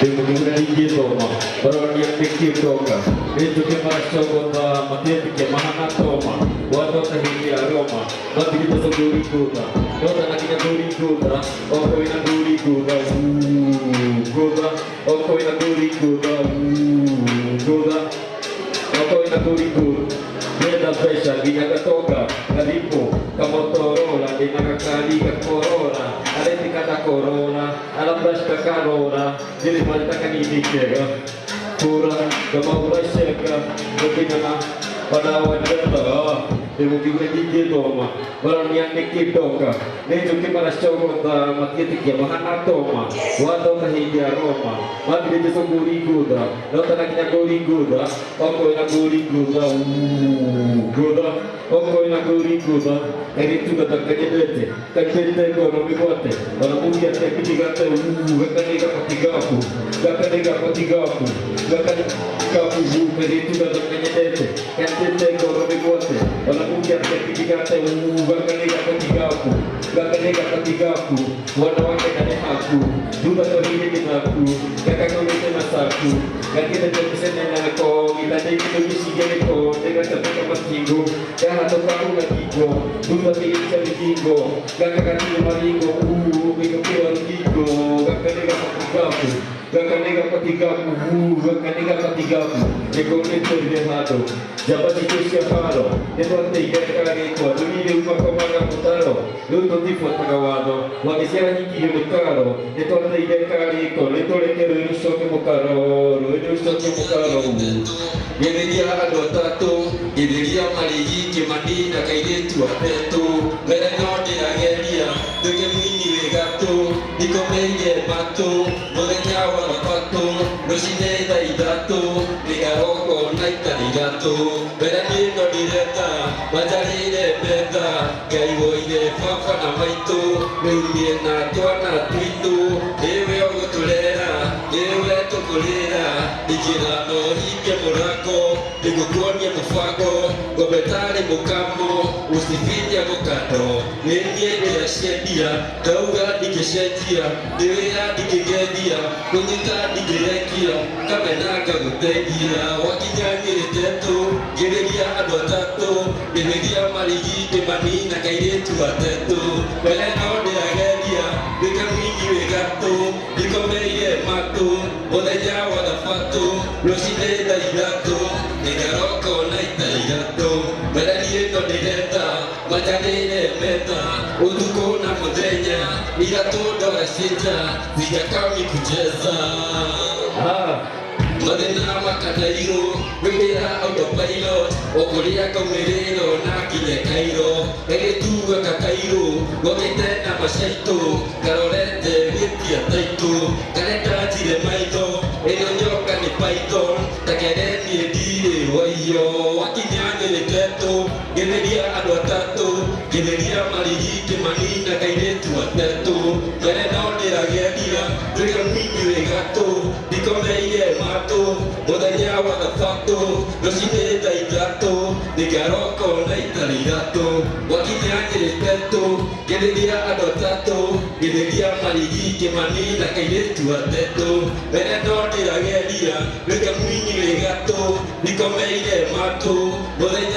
Demugira igitoma baronia tikitoka etuke marashogota matepike mahana toma wadota hindi aroma matigita soguri kuta dota nakina guri kuta oko ina guri kuta kuta oko ina guri kuta kuta oko ina guri kuta Nenda pesha ginagatoka karibu kamotorola dinakakali korona aletikata korona alabashka karona jadi malta kanini kega pura kamaurasheka bagaimana padawan berta demugira digitoma barania nikitoka nejuki marashogota matiyetikia mahana toma wado kahindi aroma madide soguri guda nota nakina gori guda oko ina gori guda guda oko ina gori guda eritu gata kanyedete kakete kono bigote wana mugia tekitigate gakaniga patigaku gakaniga patigaku gakaniga eritu gata kanyedete kakete kono bigote wana mugia tekitigate gakaniga patigaku gakaniga patigaku wana wake kane haku duba tohini kinaku gakakomete masaku gakita temisene nako gitade kitumisigene ko tega kapaka matingo kaha tokaku gakigo duba tigicha likingo gakakati maringo bigapura likingo gakaniga patigaku gakaniga patigaku gakaniga patigaku nekone torihado jabati kusia faro netote igakare ko dunile umakomanga mutaro luto tipo tagawado wakisiara nyingi yumikaro netote igakare ko netolekero yusoke mukaro yusoke mukaro Geriria adotatu geriria marigi kimani na kairetu atetu mere nodi ageria duke mwini wegatu dikomeige batu modenya wa batu rosine daidatu ligaroko naita ligatu mere nino direta majarire beta gaiwoide fafa na maitu meumie na twana twitu ewe ogutulera ewe tukulira ikirano hike murako nigukuonie mubango ngobetari mukamo usifinya mukando ninie ndiraciendia ngauga ndigicenjia ndiwira ndigigendia kunyita ndigirekia kamena ngaguteithia wakinya ngiritetu ngiriria andu atatu ngiriria marigi ndimanina kairitu atetu mbere no ndirageria ndika mwingi wigatu ndikomeire matu muthenya wa thabatu rucine thaa ithatu nigaroko na ita ithatu mbere niĩno ndirenda majanĩre meta utuku na muthenya ithatu ndora ciĩnja zijakami kucheza mathĩna makanairũ wĩra autopilot ũkũrĩa kaumĩrĩro na nginye kairũ gagĩtuga kakairũ gomĩte na macaitũ karorete gĩtia taitũ karenda njire maitho ĩno nyoka nĩ python takerenie ndirĩ waio wakinya nyĩrĩtetũ ngĩtheria andũ atatũ ngĩtheria marigi kĩmanina kairĩtu atetũ mbere no ndĩrageria ndwĩka mwinyi wĩgatũ ndikomeire matũ muthenya wa thabatũ rũcinĩ thaa ithatũ nĩngaroko na itarĩ ithatũ wakinya nyĩrĩtetũ ngĩtheria andũ atatũ ngĩtheria marigi kĩmanina kairĩtu atetũ mbere no ndĩrageria ndwĩka mwinyi wĩgatũ ndikomeire matũ muthenya